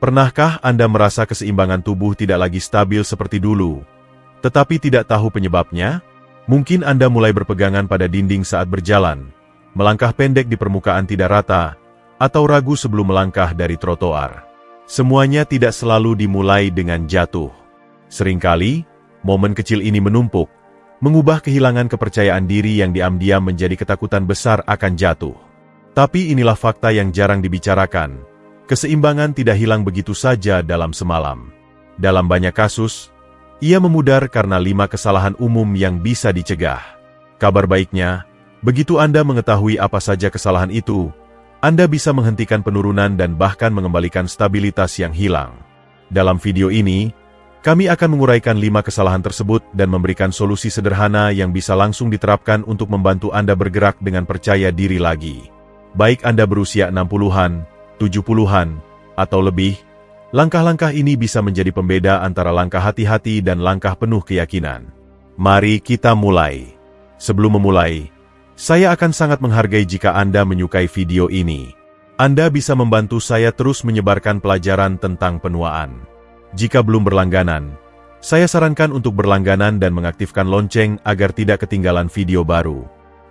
Pernahkah Anda merasa keseimbangan tubuh tidak lagi stabil seperti dulu, tetapi tidak tahu penyebabnya? Mungkin Anda mulai berpegangan pada dinding saat berjalan, melangkah pendek di permukaan tidak rata, atau ragu sebelum melangkah dari trotoar. Semuanya tidak selalu dimulai dengan jatuh. Seringkali, momen kecil ini menumpuk, mengubah kehilangan kepercayaan diri yang diam-diam menjadi ketakutan besar akan jatuh. Tapi inilah fakta yang jarang dibicarakan. Keseimbangan tidak hilang begitu saja dalam semalam. Dalam banyak kasus, ia memudar karena 5 kesalahan umum yang bisa dicegah. Kabar baiknya, begitu Anda mengetahui apa saja kesalahan itu, Anda bisa menghentikan penurunan dan bahkan mengembalikan stabilitas yang hilang. Dalam video ini, kami akan menguraikan 5 kesalahan tersebut dan memberikan solusi sederhana yang bisa langsung diterapkan untuk membantu Anda bergerak dengan percaya diri lagi. Baik Anda berusia 60-an, 70-an, atau lebih, langkah-langkah ini bisa menjadi pembeda antara langkah hati-hati dan langkah penuh keyakinan. Mari kita mulai. Sebelum memulai, saya akan sangat menghargai jika Anda menyukai video ini. Anda bisa membantu saya terus menyebarkan pelajaran tentang penuaan. Jika belum berlangganan, saya sarankan untuk berlangganan dan mengaktifkan lonceng agar tidak ketinggalan video baru.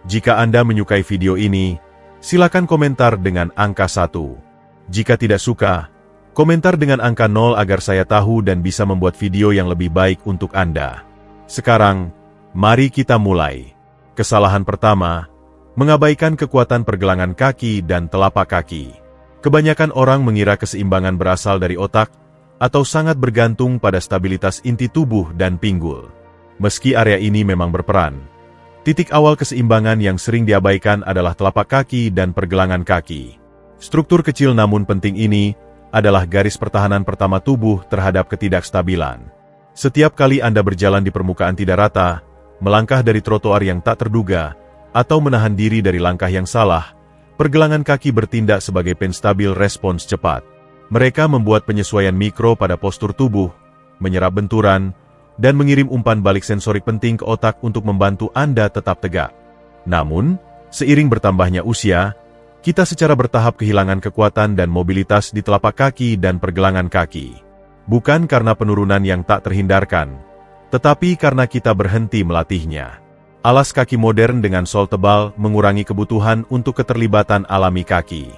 Jika Anda menyukai video ini, silakan komentar dengan angka 1. Jika tidak suka, komentar dengan angka 0 agar saya tahu dan bisa membuat video yang lebih baik untuk Anda. Sekarang, mari kita mulai. Kesalahan pertama, mengabaikan kekuatan pergelangan kaki dan telapak kaki. Kebanyakan orang mengira keseimbangan berasal dari otak, atau sangat bergantung pada stabilitas inti tubuh dan pinggul. Meski area ini memang berperan, titik awal keseimbangan yang sering diabaikan adalah telapak kaki dan pergelangan kaki. Struktur kecil namun penting ini adalah garis pertahanan pertama tubuh terhadap ketidakstabilan. Setiap kali Anda berjalan di permukaan tidak rata, melangkah dari trotoar yang tak terduga, atau menahan diri dari langkah yang salah, pergelangan kaki bertindak sebagai penstabil respons cepat. Mereka membuat penyesuaian mikro pada postur tubuh, menyerap benturan, dan mengirim umpan balik sensorik penting ke otak untuk membantu Anda tetap tegak. Namun, seiring bertambahnya usia, kita secara bertahap kehilangan kekuatan dan mobilitas di telapak kaki dan pergelangan kaki. Bukan karena penurunan yang tak terhindarkan, tetapi karena kita berhenti melatihnya. Alas kaki modern dengan sol tebal mengurangi kebutuhan untuk keterlibatan alami kaki.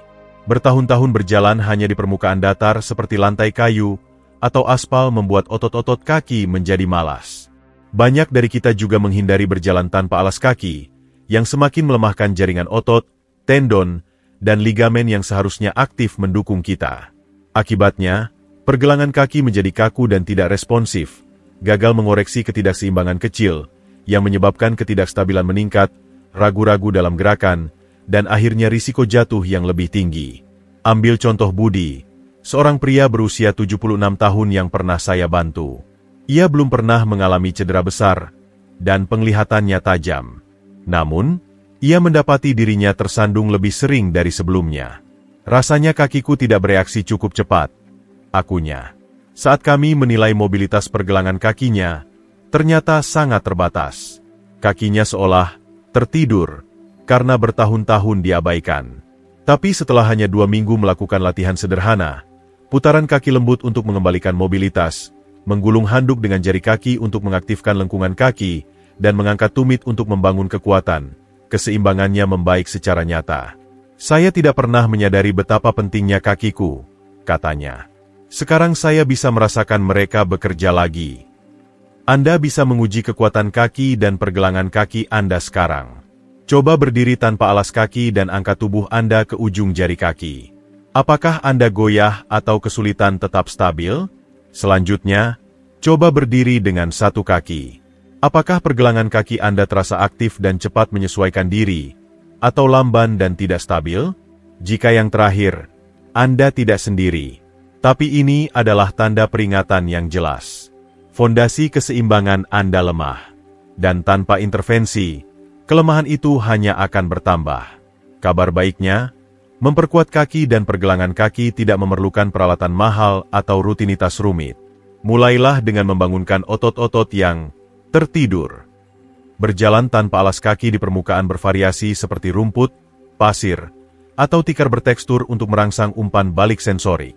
Bertahun-tahun berjalan hanya di permukaan datar seperti lantai kayu atau aspal membuat otot-otot kaki menjadi malas. Banyak dari kita juga menghindari berjalan tanpa alas kaki, yang semakin melemahkan jaringan otot, tendon, dan ligamen yang seharusnya aktif mendukung kita. Akibatnya, pergelangan kaki menjadi kaku dan tidak responsif, gagal mengoreksi ketidakseimbangan kecil, yang menyebabkan ketidakstabilan meningkat, ragu-ragu dalam gerakan, dan akhirnya risiko jatuh yang lebih tinggi. Ambil contoh Budi, seorang pria berusia 76 tahun yang pernah saya bantu. Ia belum pernah mengalami cedera besar, dan penglihatannya tajam. Namun, ia mendapati dirinya tersandung lebih sering dari sebelumnya. Rasanya kakiku tidak bereaksi cukup cepat. Akunya. Saat kami menilai mobilitas pergelangan kakinya, ternyata sangat terbatas. Kakinya seolah tertidur, karena bertahun-tahun diabaikan. Tapi setelah hanya 2 minggu melakukan latihan sederhana, putaran kaki lembut untuk mengembalikan mobilitas, menggulung handuk dengan jari kaki untuk mengaktifkan lengkungan kaki, dan mengangkat tumit untuk membangun kekuatan, keseimbangannya membaik secara nyata. Saya tidak pernah menyadari betapa pentingnya kakiku, katanya. Sekarang saya bisa merasakan mereka bekerja lagi. Anda bisa menguji kekuatan kaki dan pergelangan kaki Anda sekarang. Coba berdiri tanpa alas kaki dan angkat tubuh Anda ke ujung jari kaki. Apakah Anda goyah atau kesulitan tetap stabil? Selanjutnya, coba berdiri dengan satu kaki. Apakah pergelangan kaki Anda terasa aktif dan cepat menyesuaikan diri, atau lamban dan tidak stabil? Jika yang terakhir, Anda tidak sendiri. Tapi ini adalah tanda peringatan yang jelas. Fondasi keseimbangan Anda lemah. Dan tanpa intervensi, kelemahan itu hanya akan bertambah. Kabar baiknya, memperkuat kaki dan pergelangan kaki tidak memerlukan peralatan mahal atau rutinitas rumit. Mulailah dengan membangunkan otot-otot yang tertidur. Berjalan tanpa alas kaki di permukaan bervariasi seperti rumput, pasir, atau tikar bertekstur untuk merangsang umpan balik sensorik.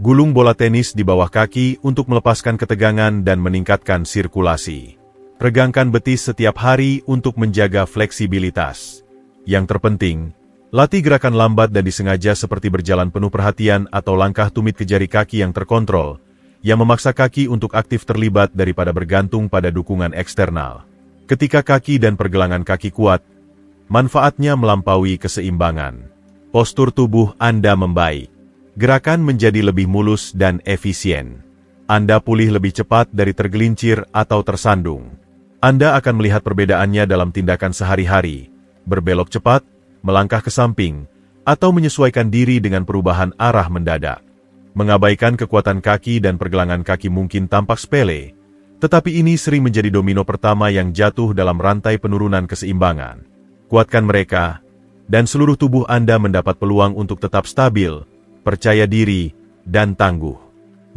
Gulung bola tenis di bawah kaki untuk melepaskan ketegangan dan meningkatkan sirkulasi. Regangkan betis setiap hari untuk menjaga fleksibilitas. Yang terpenting, latih gerakan lambat dan disengaja seperti berjalan penuh perhatian atau langkah tumit ke jari kaki yang terkontrol, yang memaksa kaki untuk aktif terlibat daripada bergantung pada dukungan eksternal. Ketika kaki dan pergelangan kaki kuat, manfaatnya melampaui keseimbangan. Postur tubuh Anda membaik. Gerakan menjadi lebih mulus dan efisien. Anda pulih lebih cepat dari tergelincir atau tersandung. Anda akan melihat perbedaannya dalam tindakan sehari-hari, berbelok cepat, melangkah ke samping, atau menyesuaikan diri dengan perubahan arah mendadak. Mengabaikan kekuatan kaki dan pergelangan kaki mungkin tampak sepele, tetapi ini sering menjadi domino pertama yang jatuh dalam rantai penurunan keseimbangan. Kuatkan mereka, dan seluruh tubuh Anda mendapat peluang untuk tetap stabil, percaya diri, dan tangguh.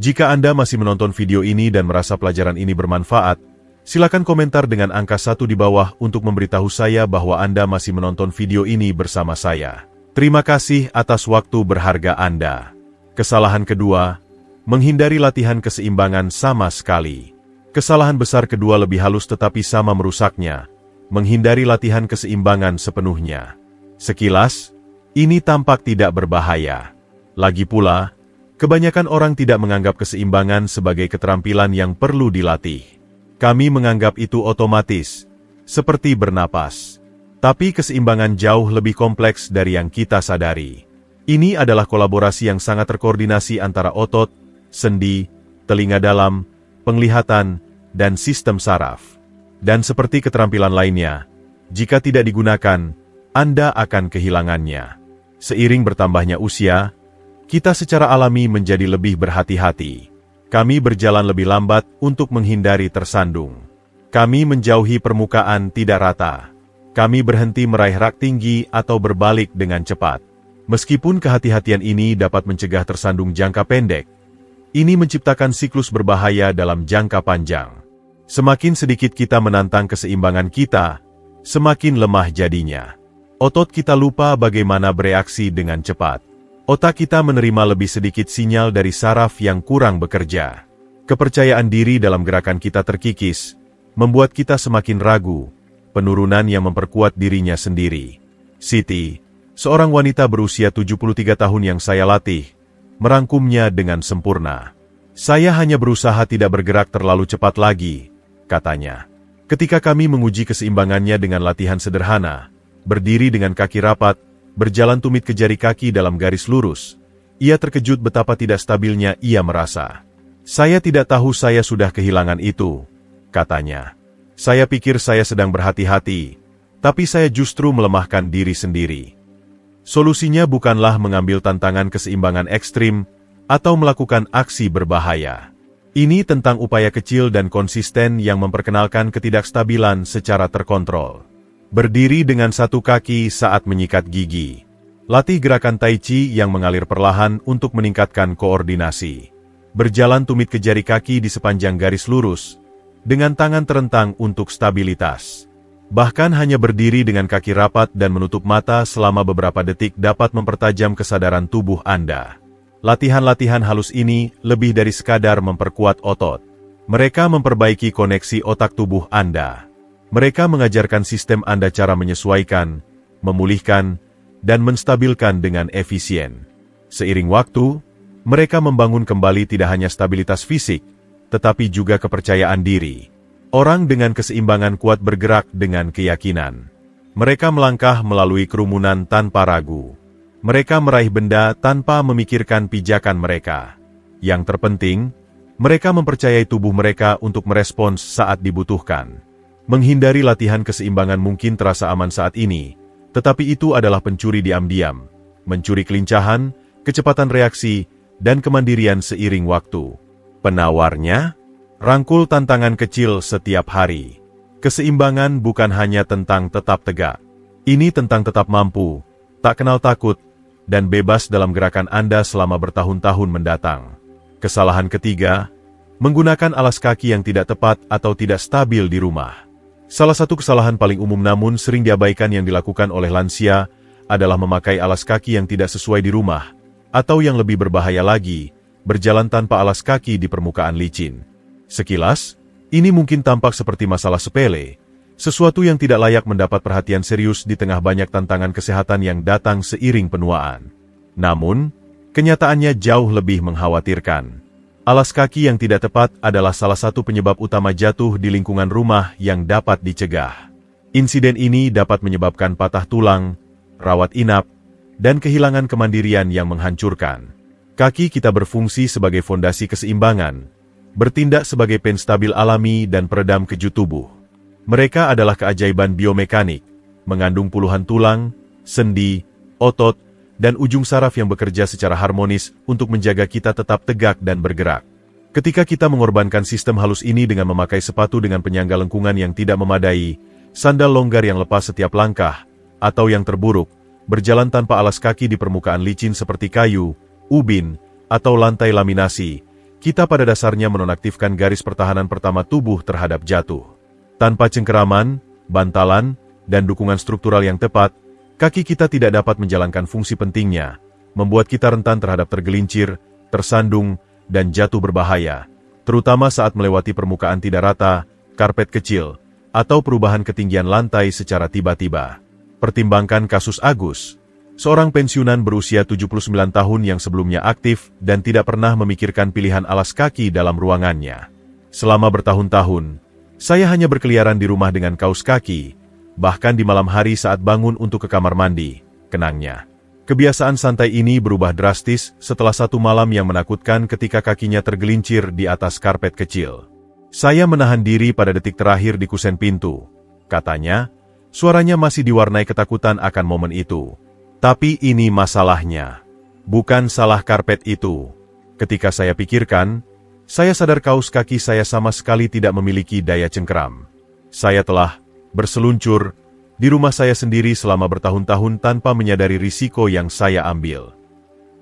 Jika Anda masih menonton video ini dan merasa pelajaran ini bermanfaat, silakan komentar dengan angka 1 di bawah untuk memberitahu saya bahwa Anda masih menonton video ini bersama saya. Terima kasih atas waktu berharga Anda. Kesalahan kedua, menghindari latihan keseimbangan sama sekali. Kesalahan besar kedua lebih halus tetapi sama merusaknya, menghindari latihan keseimbangan sepenuhnya. Sekilas, ini tampak tidak berbahaya. Lagi pula, kebanyakan orang tidak menganggap keseimbangan sebagai keterampilan yang perlu dilatih. Kami menganggap itu otomatis, seperti bernapas. Tapi keseimbangan jauh lebih kompleks dari yang kita sadari. Ini adalah kolaborasi yang sangat terkoordinasi antara otot, sendi, telinga dalam, penglihatan, dan sistem saraf. Dan seperti keterampilan lainnya, jika tidak digunakan, Anda akan kehilangannya. Seiring bertambahnya usia, kita secara alami menjadi lebih berhati-hati. Kami berjalan lebih lambat untuk menghindari tersandung. Kami menjauhi permukaan tidak rata. Kami berhenti meraih rak tinggi atau berbalik dengan cepat. Meskipun kehati-hatian ini dapat mencegah tersandung jangka pendek, ini menciptakan siklus berbahaya dalam jangka panjang. Semakin sedikit kita menantang keseimbangan kita, semakin lemah jadinya. Otot kita lupa bagaimana bereaksi dengan cepat. Otak kita menerima lebih sedikit sinyal dari saraf yang kurang bekerja. Kepercayaan diri dalam gerakan kita terkikis, membuat kita semakin ragu, penurunan yang memperkuat dirinya sendiri. Siti, seorang wanita berusia 73 tahun yang saya latih, merangkumnya dengan sempurna. Saya hanya berusaha tidak bergerak terlalu cepat lagi, katanya. Ketika kami menguji keseimbangannya dengan latihan sederhana, berdiri dengan kaki rapat, berjalan tumit ke jari kaki dalam garis lurus, ia terkejut betapa tidak stabilnya ia merasa. Saya tidak tahu saya sudah kehilangan itu, katanya. Saya pikir saya sedang berhati-hati, tapi saya justru melemahkan diri sendiri. Solusinya bukanlah mengambil tantangan keseimbangan ekstrim atau melakukan aksi berbahaya. Ini tentang upaya kecil dan konsisten yang memperkenalkan ketidakstabilan secara terkontrol. Berdiri dengan satu kaki saat menyikat gigi. Latih gerakan Tai Chi yang mengalir perlahan untuk meningkatkan koordinasi. Berjalan tumit ke jari kaki di sepanjang garis lurus, dengan tangan terentang untuk stabilitas. Bahkan hanya berdiri dengan kaki rapat dan menutup mata selama beberapa detik dapat mempertajam kesadaran tubuh Anda. Latihan-latihan halus ini lebih dari sekadar memperkuat otot. Mereka memperbaiki koneksi otak tubuh Anda. Mereka mengajarkan sistem Anda cara menyesuaikan, memulihkan, dan menstabilkan dengan efisien. Seiring waktu, mereka membangun kembali tidak hanya stabilitas fisik, tetapi juga kepercayaan diri. Orang dengan keseimbangan kuat bergerak dengan keyakinan. Mereka melangkah melalui kerumunan tanpa ragu. Mereka meraih benda tanpa memikirkan pijakan mereka. Yang terpenting, mereka mempercayai tubuh mereka untuk merespons saat dibutuhkan. Menghindari latihan keseimbangan mungkin terasa aman saat ini, tetapi itu adalah pencuri diam-diam, mencuri kelincahan, kecepatan reaksi, dan kemandirian seiring waktu. Penawarnya, rangkul tantangan kecil setiap hari. Keseimbangan bukan hanya tentang tetap tegak. Ini tentang tetap mampu, tak kenal takut, dan bebas dalam gerakan Anda selama bertahun-tahun mendatang. Kesalahan ketiga, menggunakan alas kaki yang tidak tepat atau tidak stabil di rumah. Salah satu kesalahan paling umum namun sering diabaikan yang dilakukan oleh lansia adalah memakai alas kaki yang tidak sesuai di rumah, atau yang lebih berbahaya lagi, berjalan tanpa alas kaki di permukaan licin. Sekilas, ini mungkin tampak seperti masalah sepele, sesuatu yang tidak layak mendapat perhatian serius di tengah banyak tantangan kesehatan yang datang seiring penuaan. Namun, kenyataannya jauh lebih mengkhawatirkan. Alas kaki yang tidak tepat adalah salah satu penyebab utama jatuh di lingkungan rumah yang dapat dicegah. Insiden ini dapat menyebabkan patah tulang, rawat inap, dan kehilangan kemandirian yang menghancurkan. Kaki kita berfungsi sebagai fondasi keseimbangan, bertindak sebagai penstabil alami dan peredam kejut tubuh. Mereka adalah keajaiban biomekanik, mengandung puluhan tulang, sendi, otot, dan ujung saraf yang bekerja secara harmonis untuk menjaga kita tetap tegak dan bergerak. Ketika kita mengorbankan sistem halus ini dengan memakai sepatu dengan penyangga lengkungan yang tidak memadai, sandal longgar yang lepas setiap langkah, atau yang terburuk, berjalan tanpa alas kaki di permukaan licin seperti kayu, ubin, atau lantai laminasi, kita pada dasarnya menonaktifkan garis pertahanan pertama tubuh terhadap jatuh. Tanpa cengkeraman, bantalan, dan dukungan struktural yang tepat, kaki kita tidak dapat menjalankan fungsi pentingnya, membuat kita rentan terhadap tergelincir, tersandung, dan jatuh berbahaya, terutama saat melewati permukaan tidak rata, karpet kecil, atau perubahan ketinggian lantai secara tiba-tiba. Pertimbangkan kasus Agus, seorang pensiunan berusia 79 tahun yang sebelumnya aktif dan tidak pernah memikirkan pilihan alas kaki dalam ruangannya. Selama bertahun-tahun, saya hanya berkeliaran di rumah dengan kaos kaki, bahkan di malam hari saat bangun untuk ke kamar mandi, kenangnya. Kebiasaan santai ini berubah drastis setelah satu malam yang menakutkan ketika kakinya tergelincir di atas karpet kecil. Saya menahan diri pada detik terakhir di kusen pintu. Katanya, suaranya masih diwarnai ketakutan akan momen itu. Tapi ini masalahnya. Bukan salah karpet itu. Ketika saya pikirkan, saya sadar kaos kaki saya sama sekali tidak memiliki daya cengkeram. Saya telah berseluncur di rumah saya sendiri selama bertahun-tahun tanpa menyadari risiko yang saya ambil.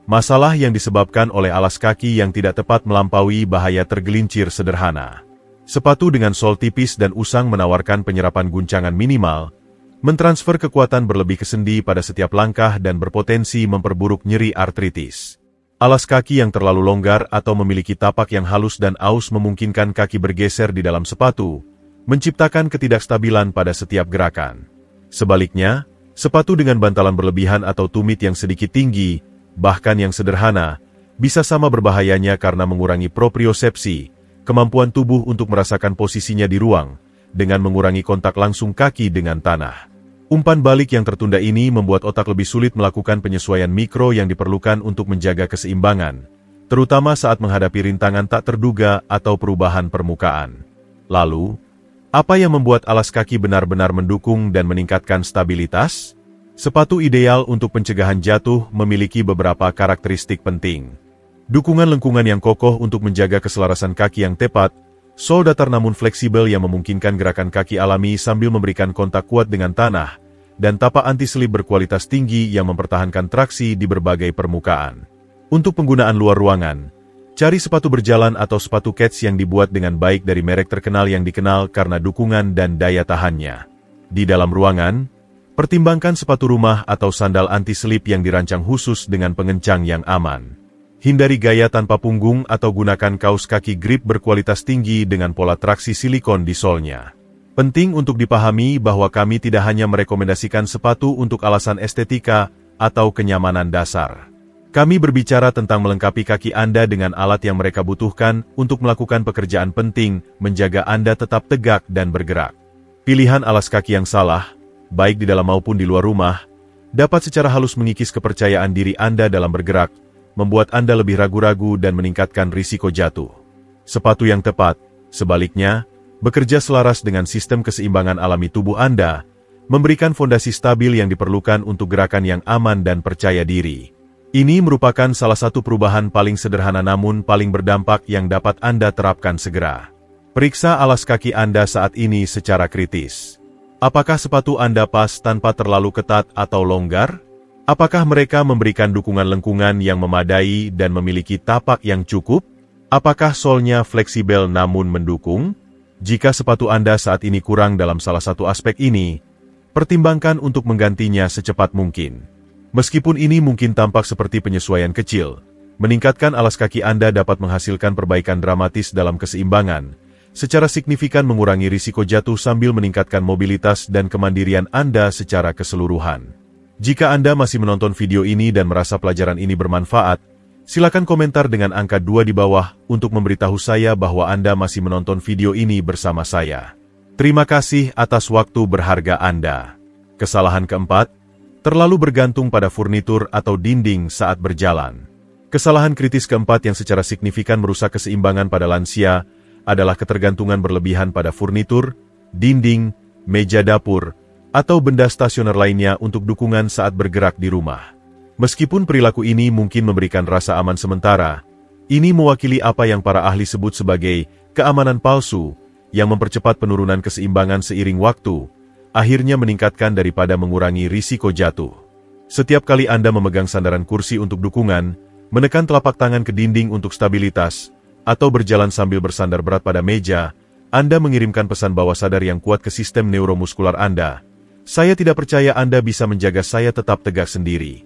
Masalah yang disebabkan oleh alas kaki yang tidak tepat melampaui bahaya tergelincir sederhana. Sepatu dengan sol tipis dan usang menawarkan penyerapan guncangan minimal, mentransfer kekuatan berlebih ke sendi pada setiap langkah dan berpotensi memperburuk nyeri artritis. Alas kaki yang terlalu longgar atau memiliki tapak yang halus dan aus memungkinkan kaki bergeser di dalam sepatu, menciptakan ketidakstabilan pada setiap gerakan. Sebaliknya, sepatu dengan bantalan berlebihan atau tumit yang sedikit tinggi, bahkan yang sederhana, bisa sama berbahayanya karena mengurangi propriosepsi, kemampuan tubuh untuk merasakan posisinya di ruang, dengan mengurangi kontak langsung kaki dengan tanah. Umpan balik yang tertunda ini membuat otak lebih sulit melakukan penyesuaian mikro yang diperlukan untuk menjaga keseimbangan, terutama saat menghadapi rintangan tak terduga atau perubahan permukaan. Lalu, apa yang membuat alas kaki benar-benar mendukung dan meningkatkan stabilitas? Sepatu ideal untuk pencegahan jatuh memiliki beberapa karakteristik penting. Dukungan lengkungan yang kokoh untuk menjaga keselarasan kaki yang tepat, sol datar namun fleksibel yang memungkinkan gerakan kaki alami sambil memberikan kontak kuat dengan tanah, dan tapak anti-slip berkualitas tinggi yang mempertahankan traksi di berbagai permukaan. Untuk penggunaan luar ruangan, cari sepatu berjalan atau sepatu kets yang dibuat dengan baik dari merek terkenal yang dikenal karena dukungan dan daya tahannya. Di dalam ruangan, pertimbangkan sepatu rumah atau sandal anti-slip yang dirancang khusus dengan pengencang yang aman. Hindari gaya tanpa punggung atau gunakan kaos kaki grip berkualitas tinggi dengan pola traksi silikon di solnya. Penting untuk dipahami bahwa kami tidak hanya merekomendasikan sepatu untuk alasan estetika atau kenyamanan dasar. Kami berbicara tentang melengkapi kaki Anda dengan alat yang mereka butuhkan untuk melakukan pekerjaan penting, menjaga Anda tetap tegak dan bergerak. Pilihan alas kaki yang salah, baik di dalam maupun di luar rumah, dapat secara halus mengikis kepercayaan diri Anda dalam bergerak, membuat Anda lebih ragu-ragu dan meningkatkan risiko jatuh. Sepatu yang tepat, sebaliknya, bekerja selaras dengan sistem keseimbangan alami tubuh Anda, memberikan fondasi stabil yang diperlukan untuk gerakan yang aman dan percaya diri. Ini merupakan salah satu perubahan paling sederhana namun paling berdampak yang dapat Anda terapkan segera. Periksa alas kaki Anda saat ini secara kritis. Apakah sepatu Anda pas tanpa terlalu ketat atau longgar? Apakah mereka memberikan dukungan lengkungan yang memadai dan memiliki tapak yang cukup? Apakah solnya fleksibel namun mendukung? Jika sepatu Anda saat ini kurang dalam salah satu aspek ini, pertimbangkan untuk menggantinya secepat mungkin. Meskipun ini mungkin tampak seperti penyesuaian kecil, Meningkatkan alas kaki Anda dapat menghasilkan perbaikan dramatis dalam keseimbangan, secara signifikan mengurangi risiko jatuh sambil meningkatkan mobilitas dan kemandirian Anda secara keseluruhan. Jika Anda masih menonton video ini dan merasa pelajaran ini bermanfaat, silakan komentar dengan angka 2 di bawah untuk memberitahu saya bahwa Anda masih menonton video ini bersama saya. Terima kasih atas waktu berharga Anda. Kesalahan keempat, terlalu bergantung pada furnitur atau dinding saat berjalan. Kesalahan kritis keempat yang secara signifikan merusak keseimbangan pada lansia adalah ketergantungan berlebihan pada furnitur, dinding, meja dapur, atau benda stasioner lainnya untuk dukungan saat bergerak di rumah. Meskipun perilaku ini mungkin memberikan rasa aman sementara, ini mewakili apa yang para ahli sebut sebagai keamanan palsu yang mempercepat penurunan keseimbangan seiring waktu, akhirnya meningkatkan daripada mengurangi risiko jatuh. Setiap kali Anda memegang sandaran kursi untuk dukungan, menekan telapak tangan ke dinding untuk stabilitas, atau berjalan sambil bersandar berat pada meja, Anda mengirimkan pesan bawah sadar yang kuat ke sistem neuromuskular Anda. Saya tidak percaya Anda bisa menjaga saya tetap tegak sendiri.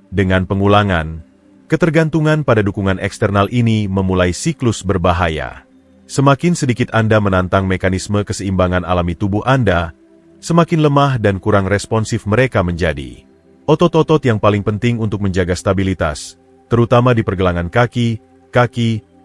Dengan pengulangan, ketergantungan pada dukungan eksternal ini memulai siklus berbahaya. Semakin sedikit Anda menantang mekanisme keseimbangan alami tubuh Anda, semakin lemah dan kurang responsif mereka menjadi. Otot-otot yang paling penting untuk menjaga stabilitas, terutama di pergelangan kaki,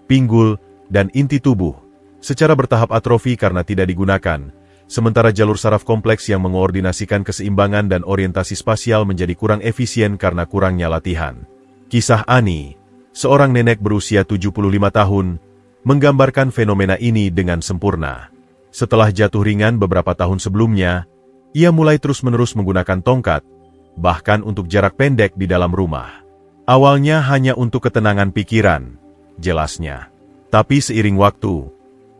pinggul, dan inti tubuh, secara bertahap atrofi karena tidak digunakan, sementara jalur saraf kompleks yang mengoordinasikan keseimbangan dan orientasi spasial menjadi kurang efisien karena kurangnya latihan. Kisah Ani, seorang nenek berusia 75 tahun, menggambarkan fenomena ini dengan sempurna. Setelah jatuh ringan beberapa tahun sebelumnya, ia mulai terus-menerus menggunakan tongkat, bahkan untuk jarak pendek di dalam rumah. Awalnya hanya untuk ketenangan pikiran, jelasnya. Tapi seiring waktu,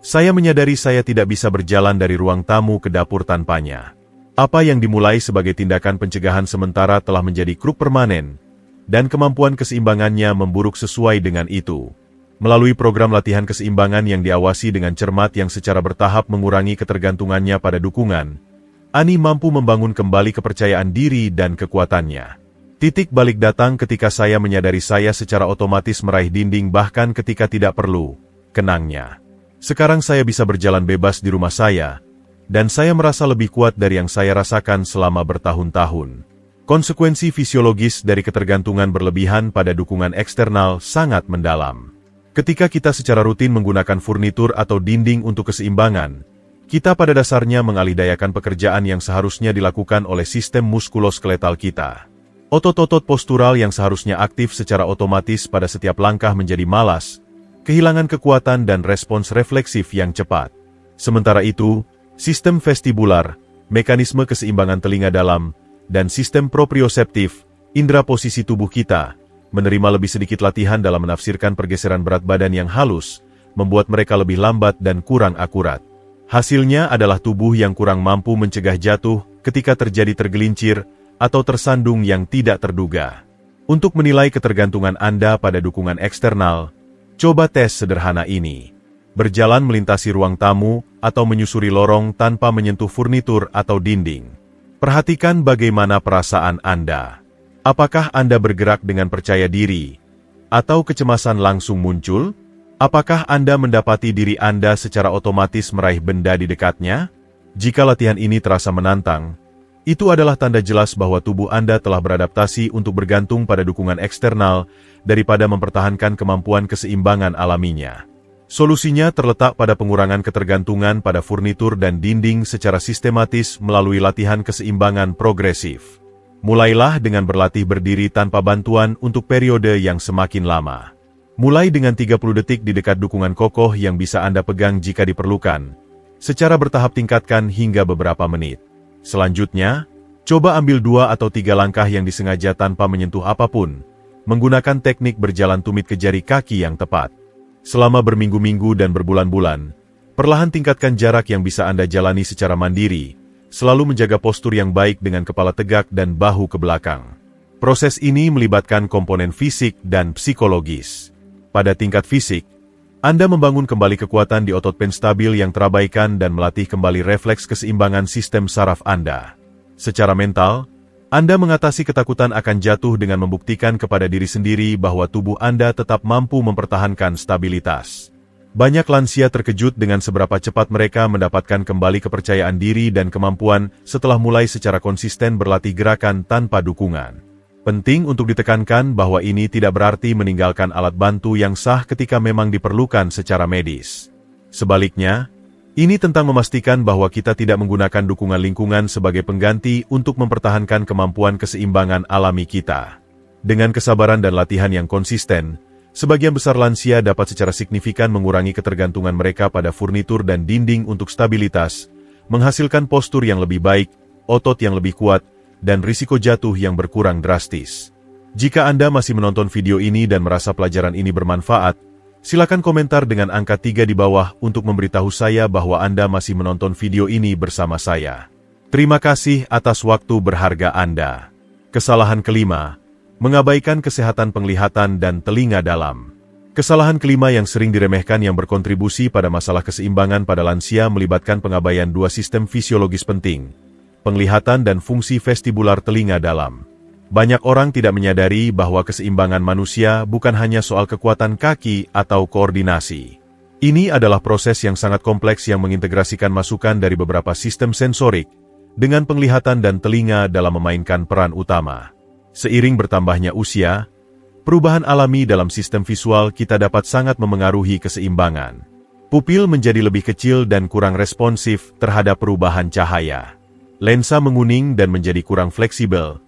saya menyadari saya tidak bisa berjalan dari ruang tamu ke dapur tanpanya. Apa yang dimulai sebagai tindakan pencegahan sementara telah menjadi kruk permanen, dan kemampuan keseimbangannya memburuk sesuai dengan itu. Melalui program latihan keseimbangan yang diawasi dengan cermat yang secara bertahap mengurangi ketergantungannya pada dukungan, Ani mampu membangun kembali kepercayaan diri dan kekuatannya. Titik balik datang ketika saya menyadari saya secara otomatis meraih dinding bahkan ketika tidak perlu, kenangnya. Sekarang saya bisa berjalan bebas di rumah saya, dan saya merasa lebih kuat dari yang saya rasakan selama bertahun-tahun. Konsekuensi fisiologis dari ketergantungan berlebihan pada dukungan eksternal sangat mendalam. Ketika kita secara rutin menggunakan furnitur atau dinding untuk keseimbangan, kita pada dasarnya mengalihdayakan pekerjaan yang seharusnya dilakukan oleh sistem muskuloskeletal kita. Otot-otot postural yang seharusnya aktif secara otomatis pada setiap langkah menjadi malas, kehilangan kekuatan dan respons refleksif yang cepat. Sementara itu, sistem vestibular, mekanisme keseimbangan telinga dalam, dan sistem proprioseptif, indera posisi tubuh kita, menerima lebih sedikit latihan dalam menafsirkan pergeseran berat badan yang halus, membuat mereka lebih lambat dan kurang akurat. Hasilnya adalah tubuh yang kurang mampu mencegah jatuh ketika terjadi tergelincir, atau tersandung yang tidak terduga. Untuk menilai ketergantungan Anda pada dukungan eksternal, coba tes sederhana ini. Berjalan melintasi ruang tamu atau menyusuri lorong tanpa menyentuh furnitur atau dinding. Perhatikan bagaimana perasaan Anda. Apakah Anda bergerak dengan percaya diri? Atau kecemasan langsung muncul? Apakah Anda mendapati diri Anda secara otomatis meraih benda di dekatnya? Jika latihan ini terasa menantang, itu adalah tanda jelas bahwa tubuh Anda telah beradaptasi untuk bergantung pada dukungan eksternal daripada mempertahankan kemampuan keseimbangan alaminya. Solusinya terletak pada pengurangan ketergantungan pada furnitur dan dinding secara sistematis melalui latihan keseimbangan progresif. Mulailah dengan berlatih berdiri tanpa bantuan untuk periode yang semakin lama. Mulai dengan 30 detik di dekat dukungan kokoh yang bisa Anda pegang jika diperlukan. Secara bertahap tingkatkan hingga beberapa menit. Selanjutnya, coba ambil 2 atau 3 langkah yang disengaja tanpa menyentuh apapun, menggunakan teknik berjalan tumit ke jari kaki yang tepat. Selama berminggu-minggu dan berbulan-bulan, perlahan tingkatkan jarak yang bisa Anda jalani secara mandiri, selalu menjaga postur yang baik dengan kepala tegak dan bahu ke belakang. Proses ini melibatkan komponen fisik dan psikologis. Pada tingkat fisik, Anda membangun kembali kekuatan di otot penstabil yang terabaikan dan melatih kembali refleks keseimbangan sistem saraf Anda. Secara mental, Anda mengatasi ketakutan akan jatuh dengan membuktikan kepada diri sendiri bahwa tubuh Anda tetap mampu mempertahankan stabilitas. Banyak lansia terkejut dengan seberapa cepat mereka mendapatkan kembali kepercayaan diri dan kemampuan setelah mulai secara konsisten berlatih gerakan tanpa dukungan. Penting untuk ditekankan bahwa ini tidak berarti meninggalkan alat bantu yang sah ketika memang diperlukan secara medis. Sebaliknya, ini tentang memastikan bahwa kita tidak menggunakan dukungan lingkungan sebagai pengganti untuk mempertahankan kemampuan keseimbangan alami kita. Dengan kesabaran dan latihan yang konsisten, sebagian besar lansia dapat secara signifikan mengurangi ketergantungan mereka pada furnitur dan dinding untuk stabilitas, menghasilkan postur yang lebih baik, otot yang lebih kuat, dan risiko jatuh yang berkurang drastis. Jika Anda masih menonton video ini dan merasa pelajaran ini bermanfaat, silakan komentar dengan angka 3 di bawah untuk memberitahu saya bahwa Anda masih menonton video ini bersama saya. Terima kasih atas waktu berharga Anda. Kesalahan kelima, mengabaikan kesehatan penglihatan dan telinga dalam. Kesalahan kelima yang sering diremehkan yang berkontribusi pada masalah keseimbangan pada lansia melibatkan pengabaian dua sistem fisiologis penting, penglihatan dan fungsi vestibular telinga dalam. Banyak orang tidak menyadari bahwa keseimbangan manusia bukan hanya soal kekuatan kaki atau koordinasi. Ini adalah proses yang sangat kompleks yang mengintegrasikan masukan dari beberapa sistem sensorik, dengan penglihatan dan telinga dalam memainkan peran utama. Seiring bertambahnya usia, perubahan alami dalam sistem visual kita dapat sangat memengaruhi keseimbangan. Pupil menjadi lebih kecil dan kurang responsif terhadap perubahan cahaya. Lensa menguning dan menjadi kurang fleksibel,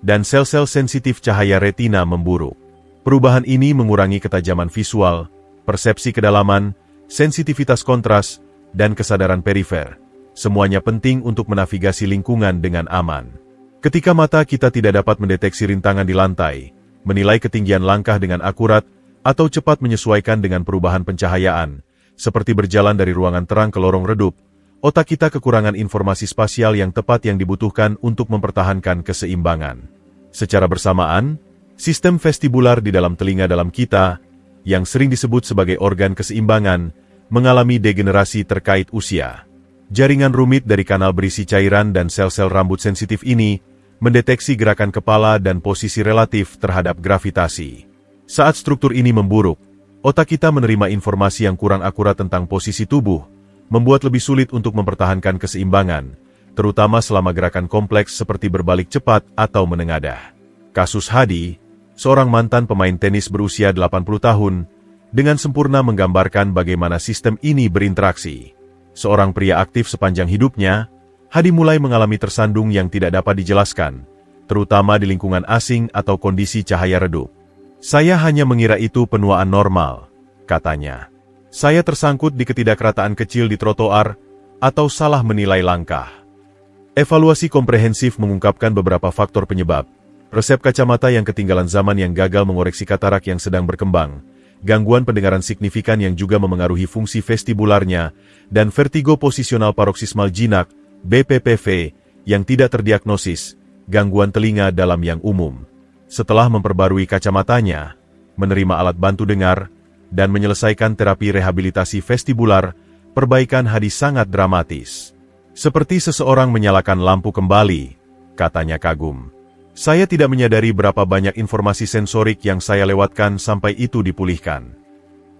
dan sel-sel sensitif cahaya retina memburuk. Perubahan ini mengurangi ketajaman visual, persepsi kedalaman, sensitivitas kontras, dan kesadaran perifer. Semuanya penting untuk menavigasi lingkungan dengan aman. Ketika mata kita tidak dapat mendeteksi rintangan di lantai, menilai ketinggian langkah dengan akurat, atau cepat menyesuaikan dengan perubahan pencahayaan, seperti berjalan dari ruangan terang ke lorong redup, otak kita kekurangan informasi spasial yang tepat yang dibutuhkan untuk mempertahankan keseimbangan. Secara bersamaan, sistem vestibular di dalam telinga dalam kita, yang sering disebut sebagai organ keseimbangan, mengalami degenerasi terkait usia. Jaringan rumit dari kanal berisi cairan dan sel-sel rambut sensitif ini mendeteksi gerakan kepala dan posisi relatif terhadap gravitasi. Saat struktur ini memburuk, otak kita menerima informasi yang kurang akurat tentang posisi tubuh, membuat lebih sulit untuk mempertahankan keseimbangan, terutama selama gerakan kompleks seperti berbalik cepat atau menengadah. Kasus Hadi, seorang mantan pemain tenis berusia 80 tahun, dengan sempurna menggambarkan bagaimana sistem ini berinteraksi. Seorang pria aktif sepanjang hidupnya, Hadi mulai mengalami tersandung yang tidak dapat dijelaskan, terutama di lingkungan asing atau kondisi cahaya redup. "Saya hanya mengira itu penuaan normal," katanya. "Saya tersangkut di ketidakrataan kecil di trotoar, atau salah menilai langkah." Evaluasi komprehensif mengungkapkan beberapa faktor penyebab. Resep kacamata yang ketinggalan zaman yang gagal mengoreksi katarak yang sedang berkembang, gangguan pendengaran signifikan yang juga memengaruhi fungsi vestibularnya, dan vertigo posisional paroksismal jinak, BPPV, yang tidak terdiagnosis, gangguan telinga dalam yang umum. Setelah memperbarui kacamatanya, menerima alat bantu dengar, dan menyelesaikan terapi rehabilitasi vestibular, perbaikan Hadi sangat dramatis. "Seperti seseorang menyalakan lampu kembali," katanya kagum. "Saya tidak menyadari berapa banyak informasi sensorik yang saya lewatkan sampai itu dipulihkan."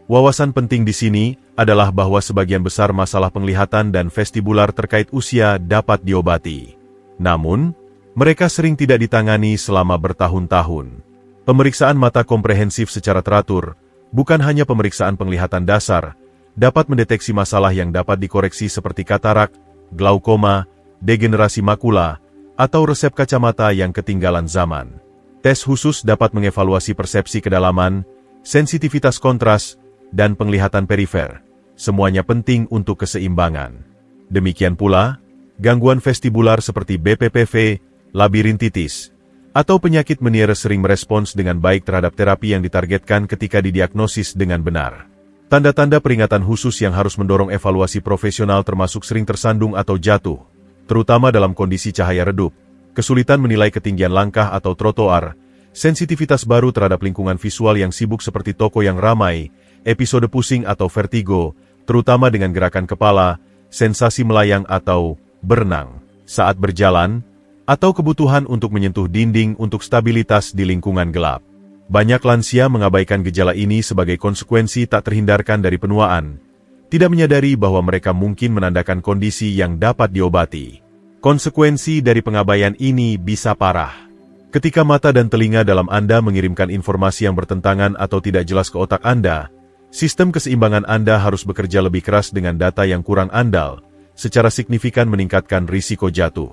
Wawasan penting di sini adalah bahwa sebagian besar masalah penglihatan dan vestibular terkait usia dapat diobati. Namun, mereka sering tidak ditangani selama bertahun-tahun. Pemeriksaan mata komprehensif secara teratur, bukan hanya pemeriksaan penglihatan dasar, dapat mendeteksi masalah yang dapat dikoreksi seperti katarak, glaukoma, degenerasi makula, atau resep kacamata yang ketinggalan zaman. Tes khusus dapat mengevaluasi persepsi kedalaman, sensitivitas kontras, dan penglihatan perifer. Semuanya penting untuk keseimbangan. Demikian pula, gangguan vestibular seperti BPPV, labirintitis, atau penyakit Meniere sering merespons dengan baik terhadap terapi yang ditargetkan ketika didiagnosis dengan benar. Tanda-tanda peringatan khusus yang harus mendorong evaluasi profesional termasuk sering tersandung atau jatuh, terutama dalam kondisi cahaya redup, kesulitan menilai ketinggian langkah atau trotoar, sensitivitas baru terhadap lingkungan visual yang sibuk seperti toko yang ramai, episode pusing atau vertigo, terutama dengan gerakan kepala, sensasi melayang atau berenang. Saat berjalan, atau kebutuhan untuk menyentuh dinding untuk stabilitas di lingkungan gelap. Banyak lansia mengabaikan gejala ini sebagai konsekuensi tak terhindarkan dari penuaan, tidak menyadari bahwa mereka mungkin menandakan kondisi yang dapat diobati. Konsekuensi dari pengabaian ini bisa parah. Ketika mata dan telinga dalam Anda mengirimkan informasi yang bertentangan atau tidak jelas ke otak Anda, sistem keseimbangan Anda harus bekerja lebih keras dengan data yang kurang andal, secara signifikan meningkatkan risiko jatuh.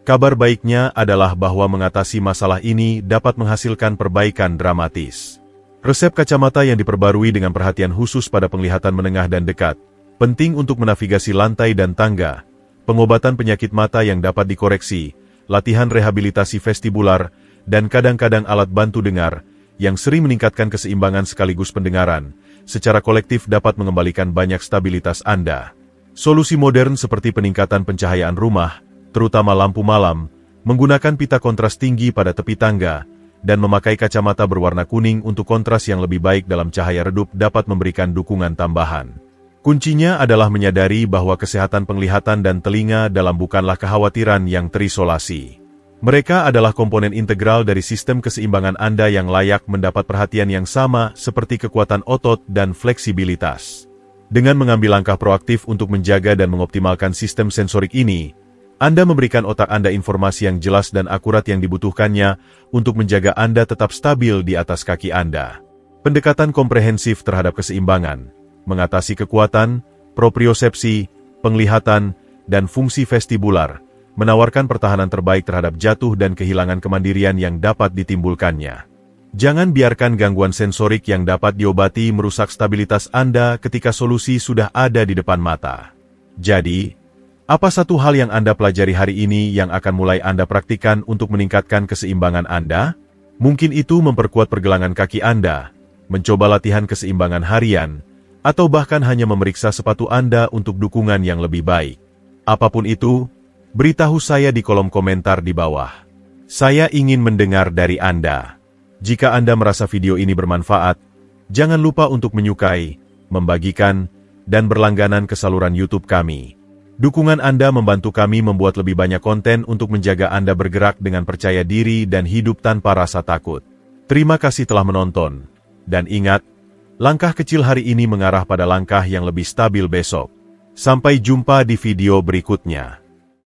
Kabar baiknya adalah bahwa mengatasi masalah ini dapat menghasilkan perbaikan dramatis. Resep kacamata yang diperbarui dengan perhatian khusus pada penglihatan menengah dan dekat, penting untuk menavigasi lantai dan tangga, pengobatan penyakit mata yang dapat dikoreksi, latihan rehabilitasi vestibular, dan kadang-kadang alat bantu dengar, yang sering meningkatkan keseimbangan sekaligus pendengaran, secara kolektif dapat mengembalikan banyak stabilitas Anda. Solusi modern seperti peningkatan pencahayaan rumah, terutama lampu malam, menggunakan pita kontras tinggi pada tepi tangga, dan memakai kacamata berwarna kuning untuk kontras yang lebih baik dalam cahaya redup dapat memberikan dukungan tambahan. Kuncinya adalah menyadari bahwa kesehatan penglihatan dan telinga dalam bukanlah kekhawatiran yang terisolasi. Mereka adalah komponen integral dari sistem keseimbangan Anda yang layak mendapat perhatian yang sama seperti kekuatan otot dan fleksibilitas. Dengan mengambil langkah proaktif untuk menjaga dan mengoptimalkan sistem sensorik ini, Anda memberikan otak Anda informasi yang jelas dan akurat yang dibutuhkannya untuk menjaga Anda tetap stabil di atas kaki Anda. Pendekatan komprehensif terhadap keseimbangan, mengatasi kekuatan, propriosepsi, penglihatan, dan fungsi vestibular, menawarkan pertahanan terbaik terhadap jatuh dan kehilangan kemandirian yang dapat ditimbulkannya. Jangan biarkan gangguan sensorik yang dapat diobati merusak stabilitas Anda ketika solusi sudah ada di depan mata. Jadi, apa satu hal yang Anda pelajari hari ini yang akan mulai Anda praktikkan untuk meningkatkan keseimbangan Anda? Mungkin itu memperkuat pergelangan kaki Anda, mencoba latihan keseimbangan harian, atau bahkan hanya memeriksa sepatu Anda untuk dukungan yang lebih baik. Apapun itu, beritahu saya di kolom komentar di bawah. Saya ingin mendengar dari Anda. Jika Anda merasa video ini bermanfaat, jangan lupa untuk menyukai, membagikan, dan berlangganan ke saluran YouTube kami. Dukungan Anda membantu kami membuat lebih banyak konten untuk menjaga Anda bergerak dengan percaya diri dan hidup tanpa rasa takut. Terima kasih telah menonton. Dan ingat, langkah kecil hari ini mengarah pada langkah yang lebih stabil besok. Sampai jumpa di video berikutnya.